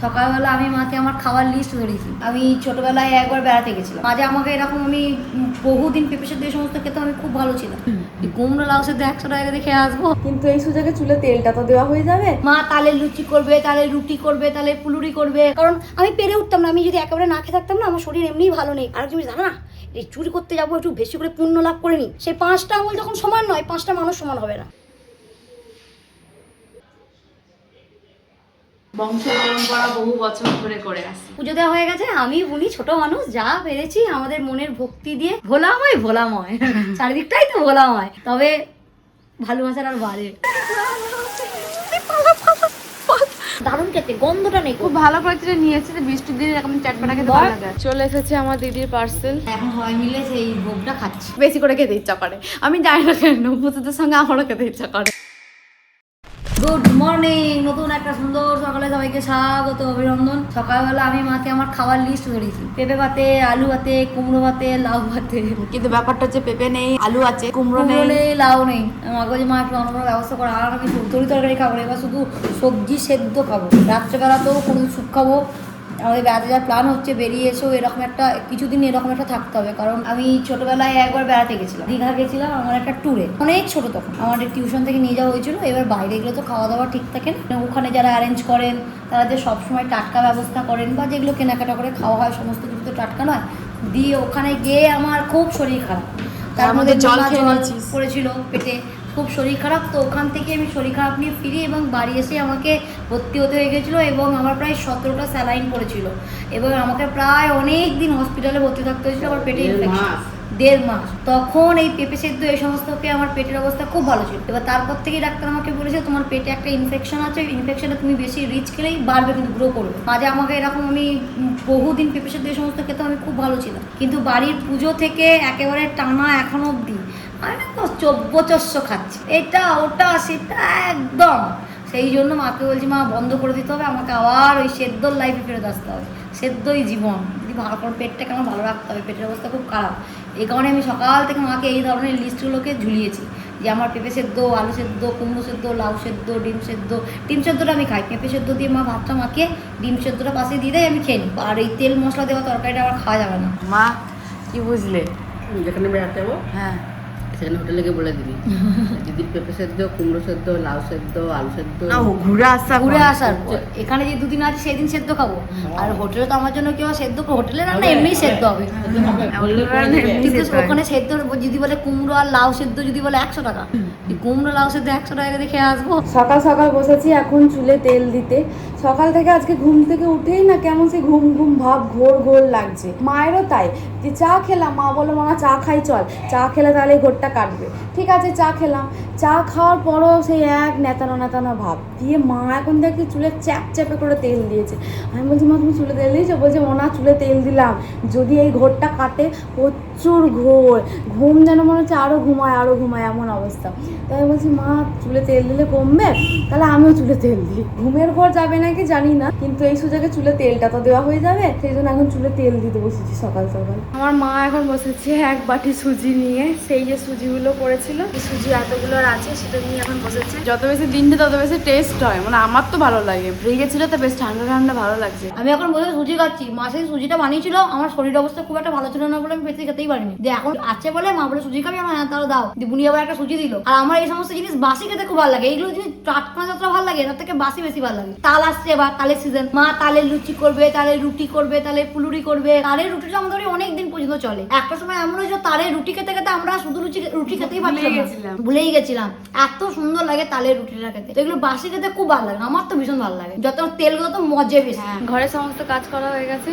সকালবেলা আমি মাকে আমার খাওয়ার লিস্ট ধরেছি। আমি ছোটবেলায় একবার বেড়াতে গেছিলাম, মাঝে আমাকে এরকম আমি বহুদিন পেঁপে সেদ্ধ এই সমস্ত খেতে আমি খুব ভালো ছিলাম। কুমড়ো লাউ সেদ্ধ 100 টাকা দেখে আসবো, কিন্তু এই সুযোগে চুলে তেলটা তো দেওয়া হয়ে যাবে। মা তালে লুচি করবে, তালে রুটি করবে, তালে পুলুরি করবে, কারণ আমি পেরে উঠতাম না। আমি যদি একেবারে না খেয়ে থাকতাম না, আমার শরীর এমনিই ভালো নেই। আর তুমি জানো না, এই চুরি করতে যাবো একটু বেশি করে পুণ্য লাভ করে নি। সেই 5টা আঙুল যখন সমান নয়, 5টা মানুষ সমান হবে না। বংশ পরম্পরা বহু বছর ধরে করে আসছি। পুজো দেওয়া হয়ে গেছে, আমি উনি ছোট মানুষ যা পেরেছি আমাদের মনের ভক্তি দিয়ে ভোলাময় ভোলাময় চারিদিকটাই তো ভোলাময়, তবে ভালোবাসার আর বাড়ে। দারুণ খেতে, গন্ধটা নেই। খুব ভালো করে নিয়েছে, বৃষ্টির দিনে এরকম চাটপাটা খেতে ভালো লাগে। চলে এসেছে আমার দিদির পার্সেল। এখন সবাই মিলে সেই ভোগটা খাচ্ছি। বেশি করে খেতে ইচ্ছা করে, আমি জানি না কেন, পুজোদের সঙ্গে আমারও খেতে ইচ্ছা করে। গুড মর্নিং, নতুন একটা সুন্দর সকালে সবাইকে স্বাগত, অভিনন্দন। সকালবেলা আমি মাকে আমার খাওয়ার লিস্ট ধরেছি। পেঁপে ভাতে, আলু ভাতে, কুমড়ো ভাতে, লাউ ভাতে। কিন্তু ব্যাপারটা হচ্ছে পেঁপে নেই, আলু আছে, কুমড়ো কুমড়ো নেই, নেই, লাউ নেই। মাকে বলছি মা একটু অন্য কোনো ব্যবস্থা করো, আর আমি তরি তরকারি খাবো না, এবার শুধু সবজি সেদ্ধ খাবো। রাত্রেবেলাতেও কোনো স্যুপ খাবো। আমাদের বেড়াতে যাওয়ার প্ল্যান হচ্ছে, বেরিয়ে এসেও এরকম একটা কিছুদিন এরকম একটা থাকতে হবে, কারণ আমি ছোটবেলায় একবার বেড়াতে গেছিলাম, দীঘা গেছিলাম আমার একটা ট্যুরে, অনেক ছোট তখন। আমাদের টিউশন থেকে নিয়ে যাওয়া হয়েছিল। এবার বাইরে গেলে তো খাওয়া দাওয়া ঠিক থাকে না, ওখানে যারা অ্যারেঞ্জ করেন তারা যে সবসময় টাটকা ব্যবস্থা করেন, বা যেগুলো কেনাকাটা করে খাওয়া হয় সমস্ত কিছু তো টাটকা নয়। দিয়ে ওখানে গিয়ে আমার খুব শরীর খারাপ, তার মধ্যে জল জল খেয়ে নিয়েছিস। পড়েছিল পেটে, খুব শরীর খারাপ। তো ওখান থেকে আমি শরীর খারাপ নিয়ে ফিরি এবং বাড়ি এসে আমাকে ভর্তি হতে হয়ে গেছিলো, এবং আমার প্রায় 17টা স্যালাইন পড়েছিল, এবং আমাকে প্রায় অনেক দিন হসপিটালে ভর্তি থাকতে হয়েছিল। আমার পেটে ইনফেকশন 1.5 মাস। তখন এই পেঁপে সেদ্ধ এই সমস্ত খেয়ে আমার পেটের অবস্থা খুব ভালো ছিল। এবার তারপর থেকেই ডাক্তার আমাকে বলেছে তোমার পেটে একটা ইনফেকশন আছে, ইনফেকশনে তুমি বেশি রিচ খেলেই বাড়বে, কিন্তু গ্রো করবে। মাঝে আমাকে এরকম আমি বহুদিন পেঁপে সেদ্ধ এই সমস্ত খেতে আমি খুব ভালো ছিলাম, কিন্তু বাড়ির পুজো থেকে একেবারে টানা এখনো অবধি আমি তো চব্বচস্য খাচ্ছি, এটা ওটা সেটা একদম। সেই জন্য মাকে বলছি মা বন্ধ করে দিতে হবে, আমাকে আবার ওই সেদ্ধর লাইফে ফেরত আসতে হবে। সেদ্ধই জীবন, যদি ভালো করে পেটটাকে আমার ভালো রাখতে হবে, পেটের অবস্থা খুব খারাপ। এই কারণে আমি সকাল থেকে মাকে এই ধরনের লিস্টগুলোকে ঝুলিয়েছি, যে আমার পেঁপে সেদ্ধ, আলু সেদ্ধ, কুমড়ো সেদ্ধ, লাউ সেদ্ধ, ডিম সেদ্ধ। ডিম সেদ্ধটা আমি খাই, পেঁপে সেদ্ধ দিয়ে মা ভাতটা মাকে ডিম সেদ্ধটা পাশে দিয়ে দেয়, আমি খেয়ে নিই। আর এই তেল মশলা দেওয়া তরকারিটা আমার খাওয়া যাবে না। মা কি বুঝলে? যেখানে বেড়াতে যাবো হ্যাঁ, সেখানে হোটেলে গিয়ে বলে দিবি দিদির পেঁপে সেদ্ধ, কুমড়ো সেদ্ধ, লাউ সেদ্ধ, আলু সেদ্ধ। ঘুরে আসার পর এখানে যে দুদিন আছে সেদিন সেদ্ধ খাবো, আর হোটেলে তো আমার জন্য কেউ সেদ্ধ, হোটেলে রান্না এমনি সেদ্ধ হবে। কিন্তু ওখানে সেদ্ধ যদি বলে কুমড়ো আর লাউ সেদ্ধ যদি বলে 100 টাকা, কুমড়ো লাউ সেদ্ধ 100 টাকা দেখে আসবো। সকাল সকাল বসেছি এখন চুলে তেল দিতে। সকাল থেকে আজকে ঘুম থেকে উঠেই না কেমন সে ঘুম ঘুম ভাব, ঘোর ঘোর লাগছে। মায়েরও তাই, যে চা খেলাম, মা বললো মামা চা খাই চল, চা খেলে তাহলে ঘোরটা কাটবে। ঠিক আছে চা খেলাম, চা খাওয়ার পরও সেই এক নেতানো নেতানো ভাব দিয়ে মা এখন দেখি চুলে চ্যাপ চ্যাপে করে তেল দিয়েছে। আমি বলছি মা তুমি চুলে তেল দিয়েছো? বলছে ওনা চুলে তেল দিলাম, যদি এই ঘোরটা কাটে প্রচুর ঘোর, ঘুম যেন মনে হচ্ছে আরও ঘুমায় এমন অবস্থা। তাই আমি বলছি মা চুলে তেল দিলে কমবে, তাহলে আমিও চুলে তেল দিই। ঘুমের ঘর যাবে নাকি জানি না, কিন্তু এই সুযোগে চুলে তেলটা তো দেওয়া হয়ে যাবে, সেই জন্য এখন চুলে তেল দিতে বসেছি সকাল সকাল। আমার মা এখন বসেছে এক বাটি সুজি নিয়ে, সেই যে সুজিগুলো করেছিল, সুজি এতগুলো আছে সেটা নিয়ে এখন বসেছে। যত বেশি দিনটা তত বেশি টেস্ট হয়, মানে আমার তো ভালো লাগে। ফ্রিজে ছিল তো বেশ ঠান্ডা ঠান্ডা ভালো লাগছে। আমি এখন বসে সুজি খাচ্ছি। মা সেই সুজিটা বানিয়েছিল, আমার শরীর অবস্থা খুব একটা ভালো ছিল না বলে আমি পেতে খেতেই পারিনি। দিয়ে এখন আছে বলে মা বলে সুজি খাবি, আমার হ্যাঁ তাহলে দাও। দিয়ে বুনি আবার একটা সুজি দিল। আর আমার এই সমস্ত জিনিস বাসি খেতে খুব ভালো লাগে, এইগুলো জিনিস টাটকা যতটা ভালো লাগে এর থেকে বাসি বেশি ভালো লাগে। তাল আসছে বা তালের সিজন, মা তালের লুচি করবে, তালের রুটি করবে, তালের পুলুরি করবে। তালের রুটিটা আমাদের অনেক দিন পর্যন্ত চলে। একটা সময় এমন হয়েছে তালের রুটি খেতে খেতে আমরা শুধু রুটি খেতেই পারছিলাম না, ভুলেই গেছিলাম। এত সুন্দর লাগে তালের রুটিটা খেতে। তো এগুলো বাসি খেতে খুব ভালো লাগে, আমার তো ভীষণ ভালো লাগে। যত তেলগুলো তো মজা বেশি। ঘরে সমস্ত কাজ করা হয়ে গেছে,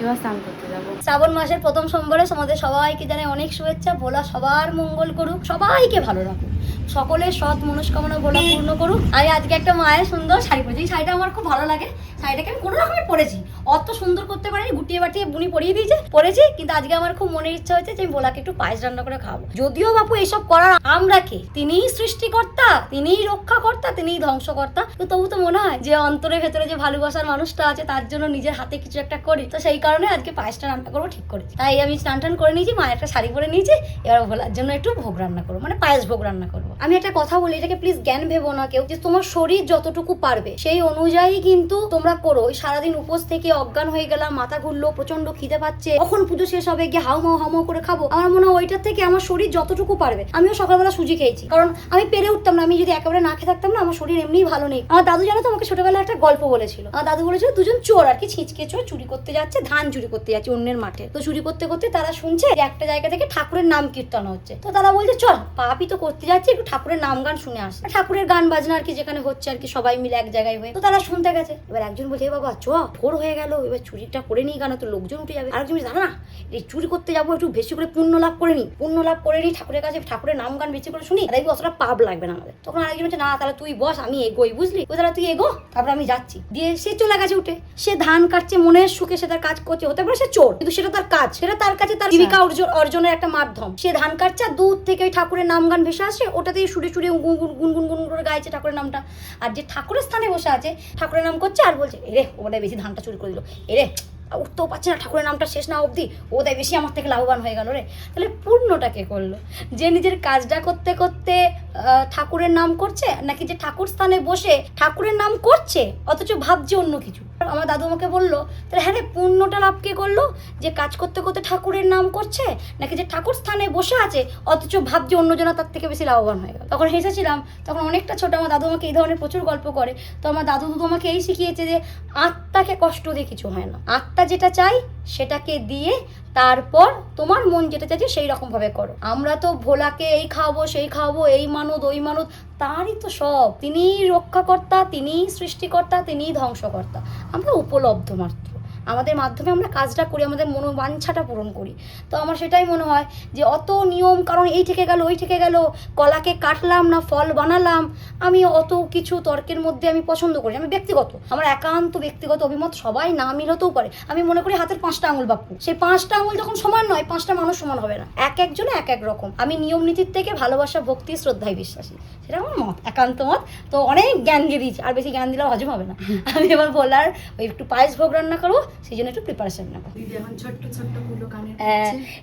এবার স্নান করতে যাবো। শ্রাবণ মাসের প্রথম সোমবারে তোমাদের সবাইকে জানাই অনেক শুভেচ্ছা। ভোলা সবার মঙ্গল করুক, সবাইকে ভালো রাখুক, সকলের সৎ মনস্কামনা ভোলা পূর্ণ করুক। আমি আজকে একটা মায়ের সুন্দর শাড়ি পরেছি, এই শাড়িটা আমার খুব ভালো লাগে। শাড়িটাকে আমি কোনো রকমের পরেছি, অত সুন্দর করতে পারিনি, গুটিয়ে বাটিয়ে বুনি পরিয়ে দিয়েছে, পরেছি। কিন্তু আজকে আমার খুব মনের ইচ্ছা হয়েছে যে আমি ভোলাকে একটু পায়েস রান্না করে খাবো। যদিও বাপু এইসব করার আমরা কে, তিনিই সৃষ্টিকর্তা, তিনিই রক্ষাকর্তা, তিনিই ধ্বংসকর্তা। তো তবু তো মনে হয় যে অন্তরের ভেতরে যে ভালোবাসার মানুষটা আছে তার জন্য নিজের হাতে কিছু একটা করি। তো সেই কারণে আজকে পায়েসটা রান্না করবো ঠিক করেছি। তাই আমি স্নান টান করে নিয়েছি, মায়ের একটা শাড়ি পরে নিয়েছি। এবার ভোলার জন্য একটু ভোগ রান্না করবো, মানে পায়েস ভোগ রান্না করবো। করবো। আমি একটা কথা বলি, এটাকে প্লিজ জ্ঞান ভেবো না কেউ, যে তোমার শরীর যতটুকু পারবে সেই অনুযায়ী কিন্তু তোমরা করো। সারাদিন উপোস থেকে অজ্ঞান হয়ে গেলাম, মাথা ঘুরলো, প্রচন্ড খিদে পাচ্ছে, কখন পুজো শেষ হবে, গিয়ে হাউমাউ করে খাবো, আমার মনে হয় ওইটার থেকে আমার শরীর যতটুকু পারবে। আমিও সকালবেলা সুজি খেয়েছি, কারণ আমি পেরে উঠতাম না। আমি যদি একেবারে না খেয়ে থাকতাম না, আমার শরীর এমনিই ভালো নেই। আমার দাদু জানো তো আমাকে ছোটবেলায় একটা গল্প বলেছিল। আমার দাদু বলেছিল দুজন চোর আর কি, ছিঁচকে চোর চুরি করতে যাচ্ছে, ধান চুরি করতে যাচ্ছে অন্যের মাঠে। তো চুরি করতে করতে তারা শুনছে যে একটা জায়গা থেকে ঠাকুরের নাম কীর্তন হচ্ছে। তো তারা বলছে চল পাপই তো করতে যাচ্ছে, একটু ঠাকুরের নাম গান শুনে আসে। ঠাকুরের গান বাজনা আর কি যেখানে হচ্ছে আর কি, সবাই মিলে এক জায়গায় হয়ে। তো তারা শুনতে গেছে। এবার একজন বলছে বাবা চ, ভোর হয়ে গেল, এবার চুরিটা করে নিই, কেন তো লোকজন উঠে যাবে। আরেকজন বলছে না, এই চুরি করতে যাবো, একটু বেশি করে পুণ্য লাভ করে নিই, পুণ্য লাভ করে নিই, ঠাকুরের কাছে ঠাকুরের নাম গান বেশি করে শুনি, দেখবি অতটা পাপ লাগবে না আমাদের। তখন আরেকজন বলছে না তাহলে তুই বস, আমি এগোই, বুঝলি, ও তাহলে তুই এগো, তারপরে আমি যাচ্ছি। দিয়ে সে চলে গেছে উঠে, সে ধান কাটছে মনের সুখে, সে তার কাজ করছে। হতে পারে সে চোর, কিন্তু সেটা তার কাজ, সেটা তার কাছে তার জীবিকা অর্জনের একটা মাধ্যম। সে ধান কাটছে আর দূর থেকে ওই ঠাকুরের নাম গান ভেসে আসে, ওটাতেই সুরে সুরে গুনগুন করে গাইছে ঠাকুরের নামটা। আর যে ঠাকুরের স্থানে বসে আছে ঠাকুরের নাম করছে আর বলছে এরে ওটা বেশি ধানটা চুরি করে দিল, এরে উঠতেও পারছে না, ঠাকুরের নামটা শেষ না অবধি ও তাই বেশি আমার থেকে লাভবান হয়ে গেল রে। তাহলে পূর্ণটা কে করলো? যে নিজের কাজটা করতে করতে ঠাকুরের নাম করছে, নাকি যে ঠাকুর স্থানে বসে ঠাকুরের নাম করছে অথচ ভাবছে অন্য কিছু? আমার দাদু আমাকে বললো তাহলে হ্যাঁ রে, পূর্ণটা লাভ কে করলো? যে কাজ করতে করতে ঠাকুরের নাম করছে, নাকি যে ঠাকুর স্থানে বসে আছে অথচ ভাবছে অন্যজনা তার থেকে বেশি লাভবান হয়ে গেল? তখন হেসেছিলাম, তখন অনেকটা ছোট। আমার দাদু আমাকে এই ধরনের প্রচুর গল্প করে। তো আমার দাদু আমাকে এই শিখিয়েছে যে আত্মাকে কষ্ট দিয়ে কিছু হয় না, আত্মা যেটা চাই সেটাকে দিয়ে তারপর তোমার মন যেটা চাইছে সেই রকম ভাবে করো। আমরা তো ভোলাকে এই খাওয়াবো সেই খাওয়াবো, এই মানত ওই মানত, তারই তো সব। তিনিই রক্ষাকর্তা, তিনিই সৃষ্টিকর্তা, তিনিই ধ্বংসকর্তা, আমরা উপলব্ধ মাত্র। আমাদের মাধ্যমে আমরা কাজটা করি, আমাদের মনোবাঞ্ছাটা পূরণ করি। তো আমার সেটাই মনে হয় যে অত নিয়ম কারণ এই থেকে গেল ওই থেকে গেল, কলাকে কাটলাম না ফল বানালাম, আমি অত কিছু তর্কের মধ্যে আমি পছন্দ করি। আমি ব্যক্তিগত, আমার একান্ত ব্যক্তিগত অভিমত, সবাই না মিলতেও পারে। আমি মনে করি হাতের 5টা আঙুল বাপু, সেই 5টা আঙুল যখন সমান নয়, 5টা মানুষ সমান হবে না, এক একজনে এক এক রকম। আমি নিয়ম নীতির থেকে ভালোবাসা, ভক্তি, শ্রদ্ধায় বিশ্বাসী, সেটা আমার মত, একান্ত মত। তো অনেক জ্ঞান দিয়ে দিয়েছি, আর বেশি জ্ঞান দিলেও হজম হবে না। আমি এবার বলার ওই একটু পায়েস ভোগ রান্না করবো, সেই জন্য একটু প্রিপারেশন নেবো। দিদি এখন ছোট্ট ছোট্ট কুলো কানের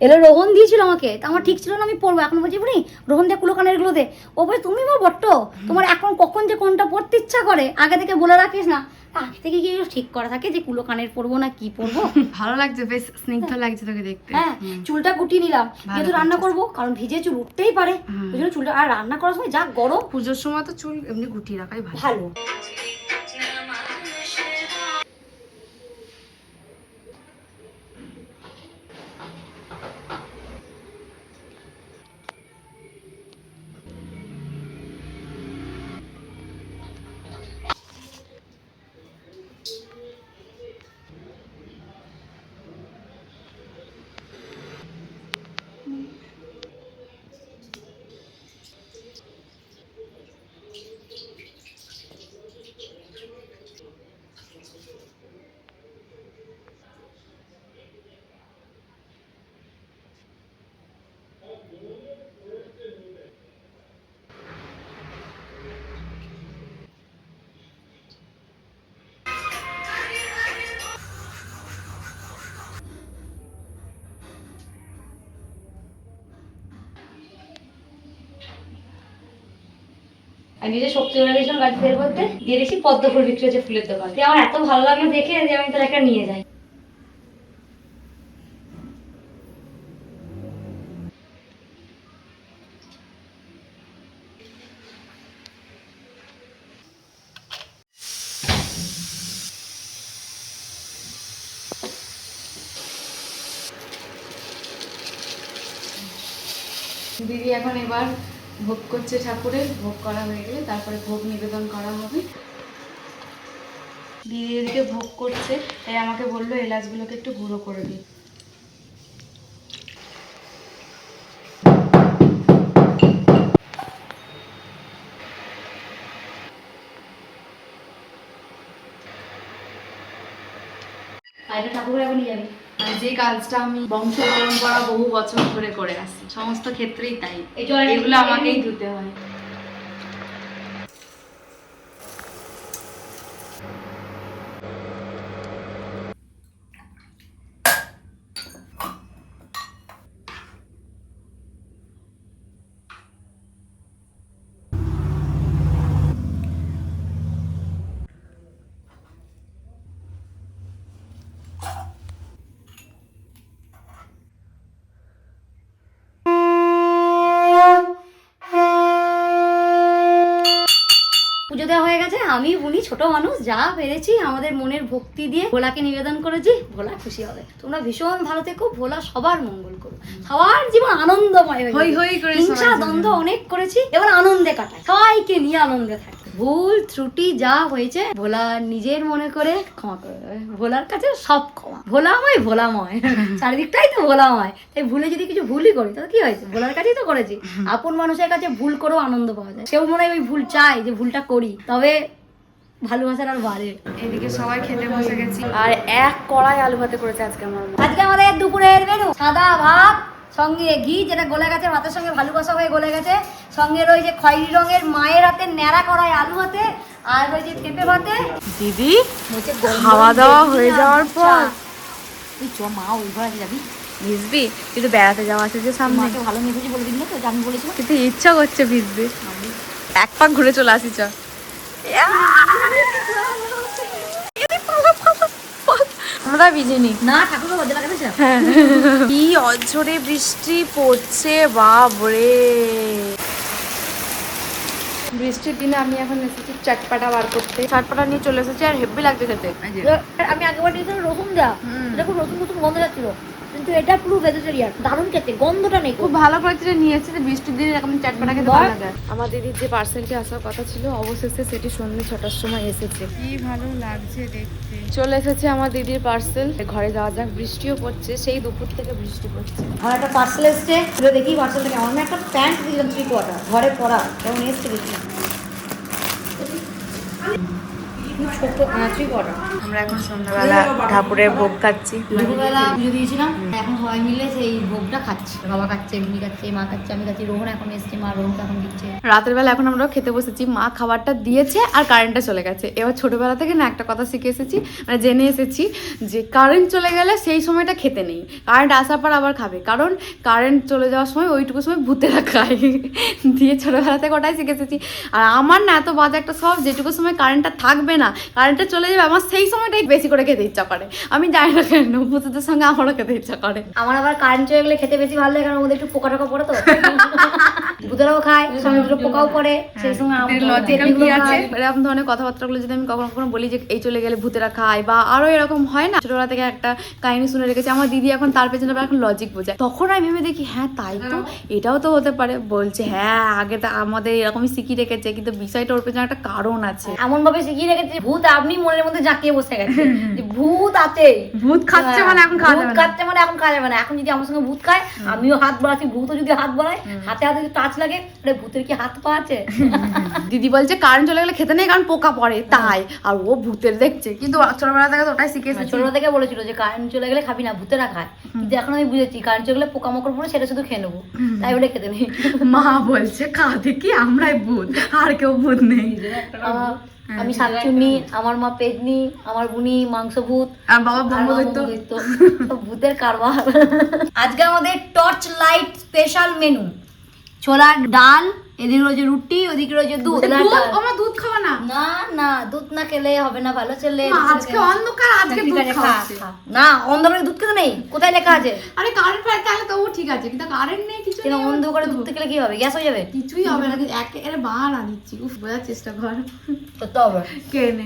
এলো রোহন দিয়েছিল আমাকে, তা আমার ঠিক ছিল না আমি পড়বো। এখন বলছি বুড়ি রোহন দিয়ে কুলো কানের গুলো দে। ও বলে তুমি মা বট্ট, তোমার এখন কখন যে কোনটা পড়তে ইচ্ছা করে আগে থেকে বলে রাখিস না। আগে থেকে কি ঠিক করা থাকে যে কুলো কানের পরবো না কি পরবো? ভালো লাগছে, বেশ স্নিগ্ধ লাগছে তোকে দেখতে। হ্যাঁ, চুলটা গুটিয়ে নিলাম, যেহেতু রান্না করবো, কারণ ভিজে চুল উঠতেই পারে, ওই জন্য চুলটা। আর রান্না করার সময় যা গরম, পুজোর সময় তো চুল এমনি গুটিয়ে রাখাই ভালো। ভালো। আমি যে শক্তি বলে গেছিলাম গাড়ি বের করতে, দিয়ে দেখি পদ্ম ফুল বিক্রি হচ্ছে ফুলের দোকান। আমার এত ভালো লাগলো দেখে যে আমি তাহলে একটা নিয়ে যাই। দিদি এখন এবার ভোগ করছে ঠাকুরের, ভোগ করা হয়ে গেলে তারপরে ভোগ নিবেদন করা হবে। দিদি এদিকে ভোগ করছে, তাই আমাকে বললো এলাচগুলোকে একটু গুঁড়ো করে দিই। আর ঠাকুর এখন নিয়ে যাবি। আর যে কাজটা আমি বংশ পরম্পরা বহু বছর ধরে করে আসছি, সমস্ত ক্ষেত্রেই তাই, এই জল এগুলো আমাকেই ধুতে হয়। পুজো দেওয়া হয়ে গেছে, আমি উনি ছোট মানুষ যা পেরেছি আমাদের মনের ভক্তি দিয়ে ভোলাকে নিবেদন করেছি, ভোলা খুশি হবে। তোমরা ভীষণ ভালো থেকো, ভোলা সবার মঙ্গল করো, সবার জীবন আনন্দময় হয়ে হই হই করে হিংসা দ্বন্দ্ব অনেক করেছি, এবার আনন্দে কাটাই, সবাইকে নিয়ে আনন্দে থাকি। ভুল ত্রুটি যা হয়েছে ভোলা নিজের মনে করে ক্ষমা করে দেবে, ভোলার কাছে সব ক্ষমা, ভোলাময় ভোলাময় চারিদিকটাই তো ভোলাময়। তাই ভুলে যদি কিছু ভুলই করি তাহলে কি হয়েছে, ভোলার কাছেই তো করেছি। আপন মানুষের কাছে ভুল করেও আনন্দ পাওয়া যায়, সেও মনে হয় ওই ভুল চায় যে ভুলটা করি, তবে ভালোবাসার আর বাড়ে। এদিকে সবাই খেতে বসে গেছি, আর এক কড়াই আলু ভাতে করেছে আজকে আমার মা। আজকে আমাদের দুপুরের মেনু সাদা ভাত, সঙ্গে ঘি যেটা গলে গেছে, ভাতের সঙ্গে ভালোবাসা হয়ে গলে গেছে, সঙ্গে রয়েছে খয়েরি রঙের মায়ের হাতে ন্যাড়া করায় আলু ভাতে, আর রয়েছে পেঁপে ভাতে। দিদি খাওয়া দাওয়া হয়ে যাওয়ার পর তুই চ মা ওই ঘরে যাবি, ভিজবি, কিন্তু বেড়াতে যাওয়া আছে যে সামনে, মাকে ভালো মেয়ে বুঝি বলে দিবি না তো, যে আমি বলেছিলাম। কিন্তু ইচ্ছা করছে ভিজতে, এক পাক ঘুরে চলে আসি চ। আমরা ভিজিনি না ঠাকুর বাবা লাগাতে চাও। কি অঝরে বৃষ্টি পড়ছে বাবরে। বৃষ্টির দিনে আমি এখন এসেছি চটপাটা বার করতে, চটপাটা নিয়ে চলে এসেছি, আর হেভি লাগছে খেতে। আমি আগেবার দিয়েছিলাম রসুন দেওয়া, এটা খুব রসুন রসুন গন্ধ যাচ্ছিল, কিন্তু এটা পুরো ভেজিটেরিয়ান, দারুণ খেতে, গন্ধটা নেই। খুব ভালো করে নিয়ে এসেছে, বৃষ্টির দিনে এরকম চটপাটা খেতে ভালো লাগে। আমার দিদির যে পার্সেলটি আসার কথা ছিল অবশেষে সেটি সন্ধ্যে 6টার সময় এসেছে, কি ভালো লাগছে দেখতে। চলে এসেছে আমার দিদির পার্সেল, ঘরে যাওয়া যাক। বৃষ্টিও পড়ছে, সেই দুপুর থেকে বৃষ্টি পড়ছে। আমার একটা পার্সেল এসছে, পুরো দেখি পার্সেলটা কেমন। আমি একটা প্যান্ট দিলাম 3 কোয়ার্টার ঘরে পরা, কেমন এসছে দেখি, ছোট 3 কোয়ার্টার। আমরা এখন সন্ধ্যাবেলা ঠাকুরের ভোগ খাচ্ছি। দুপুরবেলা পুজো দিয়েছিলাম, এখন সবাই মিলে সেই ভোগটা খাচ্ছি। বাবা খাচ্ছে, মিনি খাচ্ছে, মা খাচ্ছে, আমি খাচ্ছি, রোহন এখন এসছে, মা রোহনকে এখন দিচ্ছে। রাতের বেলা এখন আমরা খেতে বসেছি, মা খাবারটা দিয়েছে আর কারেন্টটা চলে গেছে। এবার ছোটবেলা থেকে না একটা কথা শিখে এসেছি, মানে জেনে এসেছি যে কারেন্ট চলে গেলে সেই সময়টা খেতে নেই, কারেন্ট আসার পর আবার খাবে, কারণ কারেন্ট চলে যাওয়ার সময় ওইটুকু সময় ভূতেরা খায়। দিয়ে ছোটবেলা থেকে ওটাই শিখে এসেছি। আর আমার না এত বাজে একটা স্বভাব, যেটুকু সময় কারেন্টটা থাকবে না, কারেন্টটা চলে যাবে, আমার সেই সময়টাই বেশি করে খেতে ইচ্ছা করে। আমি জানি না কেন, ভূতেদের সঙ্গে আমারও খেতে ইচ্ছা করে। আমার আবার কারেন্ট চলে গেলে খেতে বেশি ভালো লাগে, কারণ ওদের একটু পোকা টোকা পড়ে তো, ভূতেরাও খায়, সঙ্গে দুটো পোকাও পড়ে, সেই সঙ্গে এরকম ধরনের কথাবার্তাগুলো যদি আমি কখনো কখনো বলি যে এই চলে গেলে ভূতেরা খায়, বা আরো এরকম হয় না, ছোটবেলা থেকে একটা কাহিনী শুনে রেখেছি। আমার দিদি এখন তার পেছনে এখন লজিক বোঝায়, তখন আমি ভেবে দেখি হ্যাঁ তাই তো, এটাও তো হতে পারে। বলছে হ্যাঁ আগে তো আমাদের এরকমই শিখিয়ে রেখেছে, কিন্তু বিষয়টা ওর পেছনে একটা কারণ আছে। এমন ভাবে শিখিয়ে রেখেছে, ভূত আপনি মনের মধ্যে জাঁকিয়ে বসে গেছে যে ভূত আছে, ভূত খাচ্ছে মানে এখন খাওয়া যাবে না, খাচ্ছে মানে এখন খাওয়া যাবে না। এখন যদি আমার সঙ্গে ভূত খায়, আমিও হাত বাড়াচ্ছি, ভূতও যদি হাত বাড়ায়, হাতে হাতে যদি টাচ লাগে, ভূতের কি হাত পা আছে? দিদি বলছে কারেন্ট চলে গেলে খেতে নেই, কারণ পোকা পড়ে তাই, আর ও ভূতের দেখছে। কিন্তু ছোটবেলা থেকে তো ওটাই শিখেছে, ছোটবেলা থেকে বলেছিল যে কারেন্ট চলে গেলে খাবি না, ভূতেরা খায়। কিন্তু এখন আমি বুঝেছি কারেন্ট চলে গেলে পোকামাকড় পড়ে, সেটা শুধু খেয়ে নেবো, তাই বলে খেতে নেই। মা বলছে খাতে কি আমরাই ভূত, আর কেউ ভূত নেই। আমি শাকচুন্নি, আমার মা পেজনি, আমার বুনি মাংস ভূত, আর বাবা ব্রহ্মদৈত্য। ভূতের কারবার। আজকে আমাদের টর্চ লাইট স্পেশাল মেনু, ছোলার ডাল, এদিকে রয়েছে রুটি, ওদিকে রয়েছে দুধ। আমরা দুধ খাবো না? না না, দুধ না খেলে হবে না, ভালো ছেলে। আজকে অন্ধকার, আজকে দুধ খাওয়াচ্ছে না, অন্ধকারে দুধ খেতে নেই, কোথায় লেখা আছে? আরে কারেন্ট ফাইট তাহলে তো ঠিক আছে, কিন্তু কারেন্ট নেই, কিছু কেন অন্ধকারে দুধ খেলে কি হবে, গ্যাস হয়ে যাবে? কিছুই হবে না, একেবারে বাহানা দিচ্ছি। বোঝার চেষ্টা কর, করতে হবে। কে নে